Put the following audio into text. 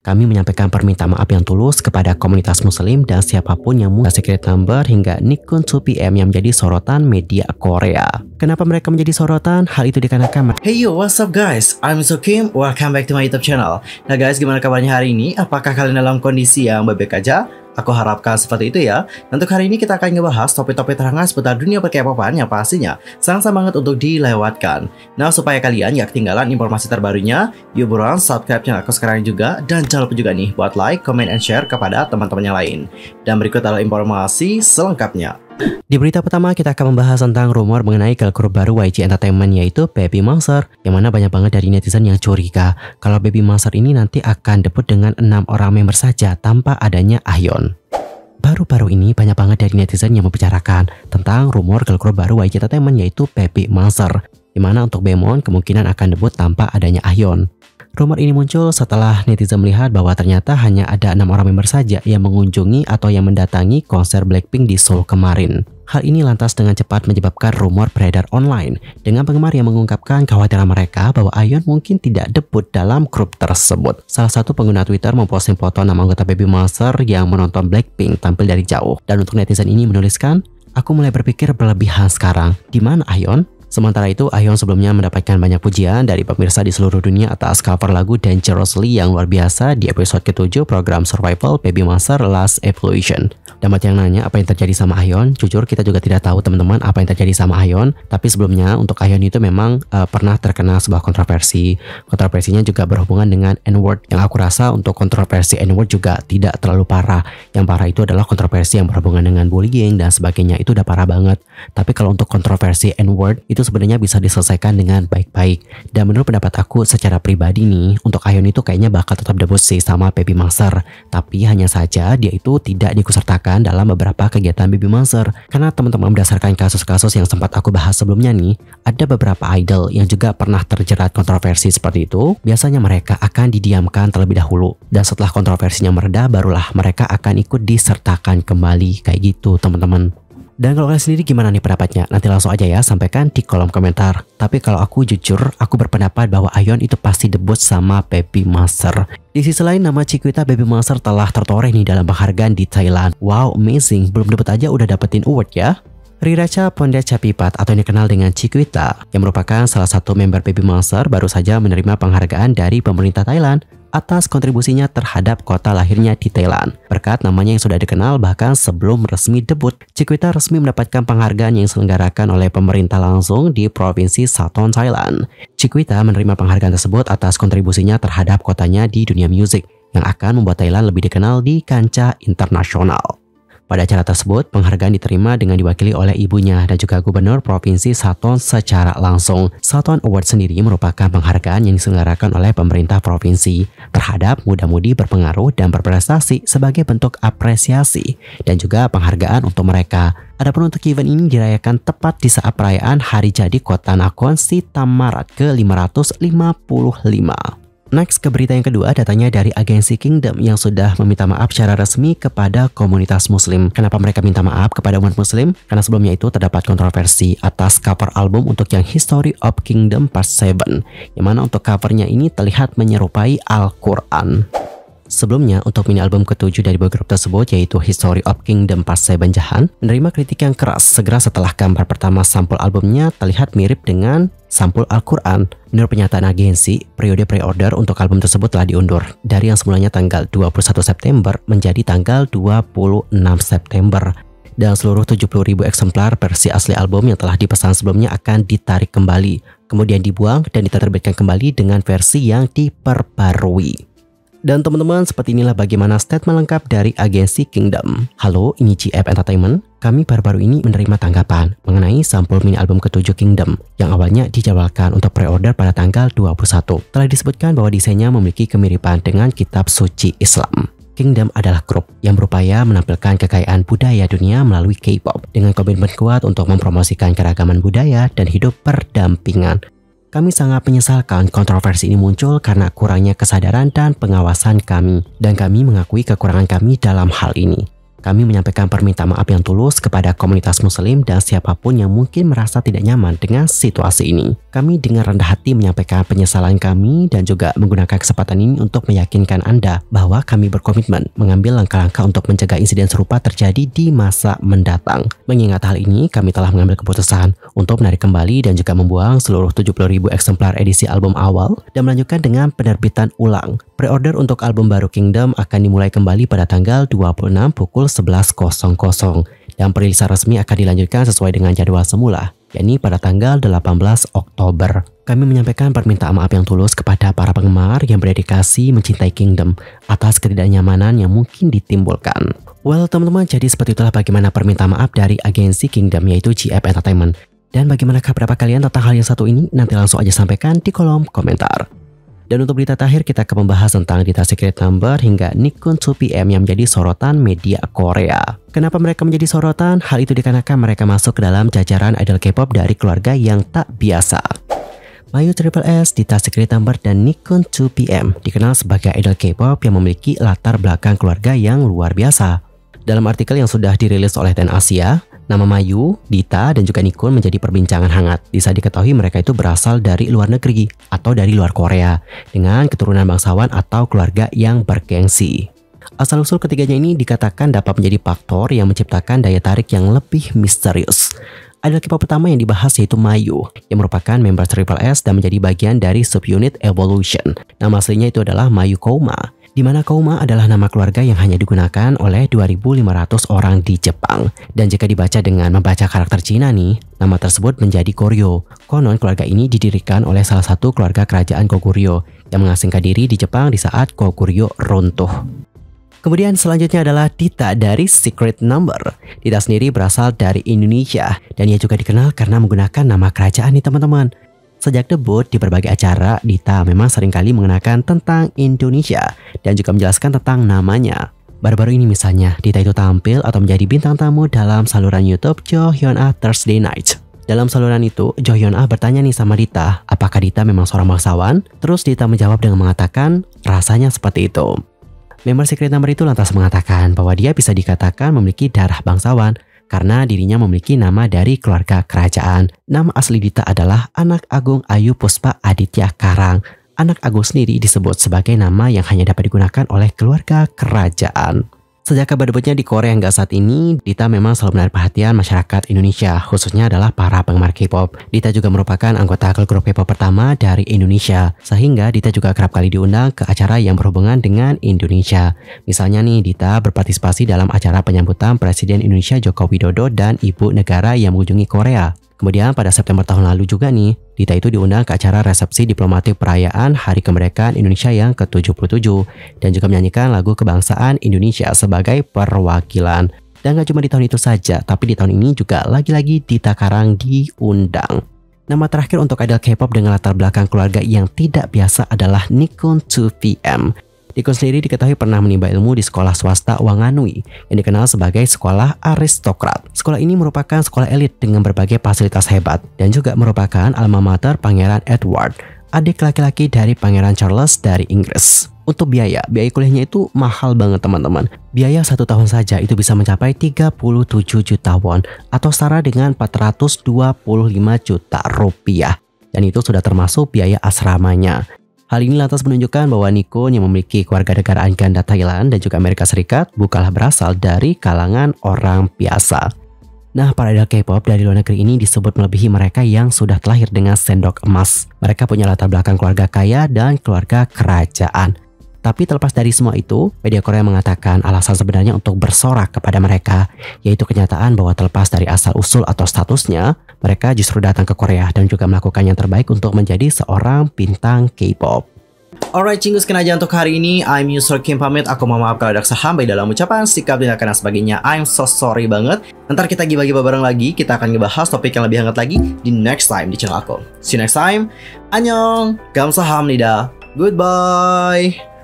kami menyampaikan permintaan maaf yang tulus kepada komunitas muslim dan siapapun yang membuat secret number hingga Nikon 2PM yang menjadi sorotan media Korea. Kenapa mereka menjadi sorotan? Hal itu dikarenakan Hey yo, what's up guys? I'm Kim. Welcome back to my YouTube channel. Nah guys, gimana kabarnya hari ini? Apakah kalian dalam kondisi yang baik-baik aja? Aku harapkan seperti itu ya. Untuk hari ini kita akan ngebahas topik-topik terhangat seputar dunia per-K-popan yang pastinya sangat banget untuk dilewatkan. Nah, supaya kalian gak ketinggalan informasi terbarunya, yuk buruan subscribe channel aku sekarang juga. Dan jangan lupa juga nih buat like, comment, and share kepada teman-teman yang lain. Dan berikut adalah informasi selengkapnya. Di berita pertama kita akan membahas tentang rumor mengenai girl group baru YG Entertainment yaitu Baby Monster, yang mana banyak banget dari netizen yang curiga kalau Baby Monster ini nanti akan debut dengan 6 orang member saja tanpa adanya Ahyeon. Baru-baru ini banyak banget dari netizen yang membicarakan tentang rumor girl group baru YG Entertainment yaitu Baby Monster, di mana untuk Baemon kemungkinan akan debut tanpa adanya Ahyeon. Rumor ini muncul setelah netizen melihat bahwa ternyata hanya ada 6 orang member saja yang mengunjungi atau yang mendatangi konser Blackpink di Seoul kemarin. Hal ini lantas dengan cepat menyebabkan rumor beredar online dengan penggemar yang mengungkapkan kekhawatiran mereka bahwa Ahyeon mungkin tidak debut dalam grup tersebut. Salah satu pengguna Twitter memposting foto 6 anggota Baby Monster yang menonton Blackpink tampil dari jauh. Dan untuk netizen ini menuliskan, "Aku mulai berpikir berlebihan sekarang. Di mana Ahyeon?" Sementara itu, Ahyeon sebelumnya mendapatkan banyak pujian dari pemirsa di seluruh dunia atas cover lagu Dangerously yang luar biasa di episode ke-7 program Survival Baby Monster Last Evolution. Dan buat yang nanya apa yang terjadi sama Ahyeon, jujur kita juga tidak tahu teman-teman apa yang terjadi sama Ahyeon. Tapi sebelumnya untuk Ahyeon itu memang pernah terkena sebuah kontroversi. Kontroversinya juga berhubungan dengan N-word, yang aku rasa untuk kontroversi N-word juga tidak terlalu parah. Yang parah itu adalah kontroversi yang berhubungan dengan bullying dan sebagainya, itu udah parah banget. Tapi kalau untuk kontroversi N-word itu sebenarnya bisa diselesaikan dengan baik-baik. Dan menurut pendapat aku secara pribadi nih, untuk Ahyeon itu kayaknya bakal tetap debut sih sama Baby Monster. Tapi hanya saja dia itu tidak diikutsertakan dalam beberapa kegiatan Baby Monster. Karena teman-teman berdasarkan kasus-kasus yang sempat aku bahas sebelumnya nih, ada beberapa idol yang juga pernah terjerat kontroversi seperti itu. Biasanya mereka akan didiamkan terlebih dahulu. Dan setelah kontroversinya mereda, barulah mereka akan ikut disertakan kembali. Kayak gitu teman-teman. Dan kalau kalian sendiri gimana nih pendapatnya? Nanti langsung aja ya sampaikan di kolom komentar. Tapi kalau aku jujur, aku berpendapat bahwa Ahyeon itu pasti debut sama Baby Monster. Di sisi lain, nama Chiquita Baby Monster telah tertoreh nih dalam penghargaan di Thailand. Wow, amazing. Belum debut aja udah dapetin award ya. Riracha Pondachapipat atau yang dikenal dengan Chiquita, yang merupakan salah satu member Baby Monster, baru saja menerima penghargaan dari pemerintah Thailand atas kontribusinya terhadap kota lahirnya di Thailand. Berkat namanya yang sudah dikenal bahkan sebelum resmi debut, Chiquita resmi mendapatkan penghargaan yang diselenggarakan oleh pemerintah langsung di Provinsi Sathon, Thailand. Chiquita menerima penghargaan tersebut atas kontribusinya terhadap kotanya di dunia musik yang akan membuat Thailand lebih dikenal di kancah internasional. Pada acara tersebut, penghargaan diterima dengan diwakili oleh ibunya dan juga gubernur provinsi Sathon secara langsung. Sathon Award sendiri merupakan penghargaan yang diselenggarakan oleh pemerintah provinsi terhadap muda-mudi berpengaruh dan berprestasi sebagai bentuk apresiasi dan juga penghargaan untuk mereka. Adapun untuk event ini dirayakan tepat di saat perayaan hari jadi kota Nakhon Si Thammarat ke-555. Next ke berita yang kedua, datanya dari agensi Kingdom yang sudah meminta maaf secara resmi kepada komunitas muslim. Kenapa mereka minta maaf kepada umat muslim? Karena sebelumnya itu terdapat kontroversi atas cover album untuk yang History of Kingdom Part 7, yang mana untuk covernya ini terlihat menyerupai Al-Quran. Sebelumnya, untuk mini album ke-7 dari boy group tersebut yaitu History of Kingdom Part 7 Jahan menerima kritik yang keras segera setelah gambar pertama sampul albumnya terlihat mirip dengan sampul Al-Quran. Menurut pernyataan agensi, periode pre-order untuk album tersebut telah diundur dari yang semulanya tanggal 21 September menjadi tanggal 26 September. Dan seluruh 70.000 eksemplar versi asli album yang telah dipesan sebelumnya akan ditarik kembali, kemudian dibuang dan diterbitkan kembali dengan versi yang diperbarui. Dan teman-teman, seperti inilah bagaimana statement lengkap dari agensi Kingdom. Halo, ini GF Entertainment. Kami baru-baru ini menerima tanggapan mengenai sampul mini album ke-7 Kingdom yang awalnya dijadwalkan untuk pre-order pada tanggal 21. Telah disebutkan bahwa desainnya memiliki kemiripan dengan kitab suci Islam. Kingdom adalah grup yang berupaya menampilkan kekayaan budaya dunia melalui K-pop dengan komitmen kuat untuk mempromosikan keragaman budaya dan hidup berdampingan. Kami sangat menyesalkan kontroversi ini muncul karena kurangnya kesadaran dan pengawasan kami, dan kami mengakui kekurangan kami dalam hal ini. kami menyampaikan permintaan maaf yang tulus kepada komunitas muslim dan siapapun yang mungkin merasa tidak nyaman dengan situasi ini. Kami dengan rendah hati menyampaikan penyesalan kami dan juga menggunakan kesempatan ini untuk meyakinkan Anda bahwa kami berkomitmen mengambil langkah-langkah untuk mencegah insiden serupa terjadi di masa mendatang. Mengingat hal ini, kami telah mengambil keputusan untuk menarik kembali dan juga membuang seluruh 70.000 eksemplar edisi album awal dan melanjutkan dengan penerbitan ulang. Pre-order untuk album baru Kingdom akan dimulai kembali pada tanggal 26 pukul 11.00 dan perilisan resmi akan dilanjutkan sesuai dengan jadwal semula, yakni pada tanggal 18 Oktober. Kami menyampaikan permintaan maaf yang tulus kepada para penggemar yang berdedikasi mencintai Kingdom atas ketidaknyamanan yang mungkin ditimbulkan. Well teman-teman, jadi seperti itulah bagaimana permintaan maaf dari agensi Kingdom yaitu GF Entertainment. Dan bagaimanakah pendapat kalian tentang hal yang satu ini? Nanti langsung aja sampaikan di kolom komentar. Dan untuk berita terakhir, kita akan membahas tentang Dita Secret Number hingga Nichkhun 2PM yang menjadi sorotan media Korea. Kenapa mereka menjadi sorotan? Hal itu dikarenakan mereka masuk ke dalam jajaran idol K-pop dari keluarga yang tak biasa. Mayu Triple S, Dita Secret Number, dan Nichkhun 2PM dikenal sebagai idol K-pop yang memiliki latar belakang keluarga yang luar biasa. Dalam artikel yang sudah dirilis oleh Ten Asia, nama Mayu, Dita, dan juga Nichkhun menjadi perbincangan hangat. Bisa diketahui mereka itu berasal dari luar negeri atau dari luar Korea dengan keturunan bangsawan atau keluarga yang bergengsi. Asal-usul ketiganya ini dikatakan dapat menjadi faktor yang menciptakan daya tarik yang lebih misterius. Idol K-pop pertama yang dibahas yaitu Mayu, yang merupakan member Triple S dan menjadi bagian dari subunit Evolution. Nama aslinya itu adalah Mayu Kouma, di mana Kouma adalah nama keluarga yang hanya digunakan oleh 2.500 orang di Jepang. Dan jika dibaca dengan membaca karakter Cina nih, nama tersebut menjadi Goryeo. Konon keluarga ini didirikan oleh salah satu keluarga kerajaan Goguryeo yang mengasingkan diri di Jepang di saat Goguryeo runtuh. Kemudian selanjutnya adalah Dita dari Secret Number. Dita sendiri berasal dari Indonesia dan ia juga dikenal karena menggunakan nama kerajaan nih teman-teman. Sejak debut di berbagai acara, Dita memang seringkali mengenakan tentang Indonesia dan juga menjelaskan tentang namanya. Baru-baru ini misalnya, Dita itu tampil atau menjadi bintang tamu dalam saluran YouTube Jo Hyun Ah Thursday Night. Dalam saluran itu, Jo Hyun Ah bertanya nih sama Dita, apakah Dita memang seorang bangsawan? Terus Dita menjawab dengan mengatakan, rasanya seperti itu. Member Secret Number itu lantas mengatakan bahwa dia bisa dikatakan memiliki darah bangsawan karena dirinya memiliki nama dari keluarga kerajaan. Nama asli Dita adalah Anak Agung Ayu Puspa Aditya Karang. Anak Agung sendiri disebut sebagai nama yang hanya dapat digunakan oleh keluarga kerajaan. Sejak kabar debutnya di Korea hingga saat ini, Dita memang selalu menarik perhatian masyarakat Indonesia, khususnya adalah para penggemar K-pop. Dita juga merupakan anggota girl group K-pop pertama dari Indonesia, sehingga Dita juga kerap kali diundang ke acara yang berhubungan dengan Indonesia. Misalnya nih, Dita berpartisipasi dalam acara penyambutan Presiden Indonesia Joko Widodo dan Ibu Negara yang mengunjungi Korea. Kemudian pada September tahun lalu juga nih, Dita itu diundang ke acara resepsi diplomatik perayaan Hari Kemerdekaan Indonesia yang ke-77 dan juga menyanyikan lagu kebangsaan Indonesia sebagai perwakilan. Dan gak cuma di tahun itu saja, tapi di tahun ini juga lagi-lagi Dita Karang diundang. Nama terakhir untuk idol K-pop dengan latar belakang keluarga yang tidak biasa adalah Nichkhun 2PM. Nichkhun sendiri diketahui pernah menimba ilmu di sekolah swasta Wanganui yang dikenal sebagai sekolah aristokrat. Sekolah ini merupakan sekolah elit dengan berbagai fasilitas hebat dan juga merupakan alma mater Pangeran Edward, adik laki-laki dari Pangeran Charles dari Inggris. Untuk biaya kuliahnya itu mahal banget teman-teman. Biaya 1 tahun saja itu bisa mencapai 37 juta won atau setara dengan 425 juta rupiah. Dan itu sudah termasuk biaya asramanya. Hal ini lantas menunjukkan bahwa Nichkhun yang memiliki kewarganegaraan ganda Thailand dan juga Amerika Serikat bukanlah berasal dari kalangan orang biasa. Nah, para idol K-pop dari luar negeri ini disebut melebihi mereka yang sudah terlahir dengan sendok emas. Mereka punya latar belakang keluarga kaya dan keluarga kerajaan. Tapi terlepas dari semua itu, media Korea mengatakan alasan sebenarnya untuk bersorak kepada mereka, yaitu kenyataan bahwa terlepas dari asal-usul atau statusnya, mereka justru datang ke Korea dan juga melakukan yang terbaik untuk menjadi seorang bintang K-pop. Alright, cinggu sekian aja untuk hari ini. I'm User Kim pamit. Aku mohon maaf kalau ada kesalahan baik dalam ucapan, sikap, tindakan dan sebagainya. I'm so sorry banget. Ntar kita gibah-gibah bareng lagi. Kita akan ngebahas topik yang lebih hangat lagi di next time di channel aku. See you next time. Annyeong. Gamsahamnida. Goodbye.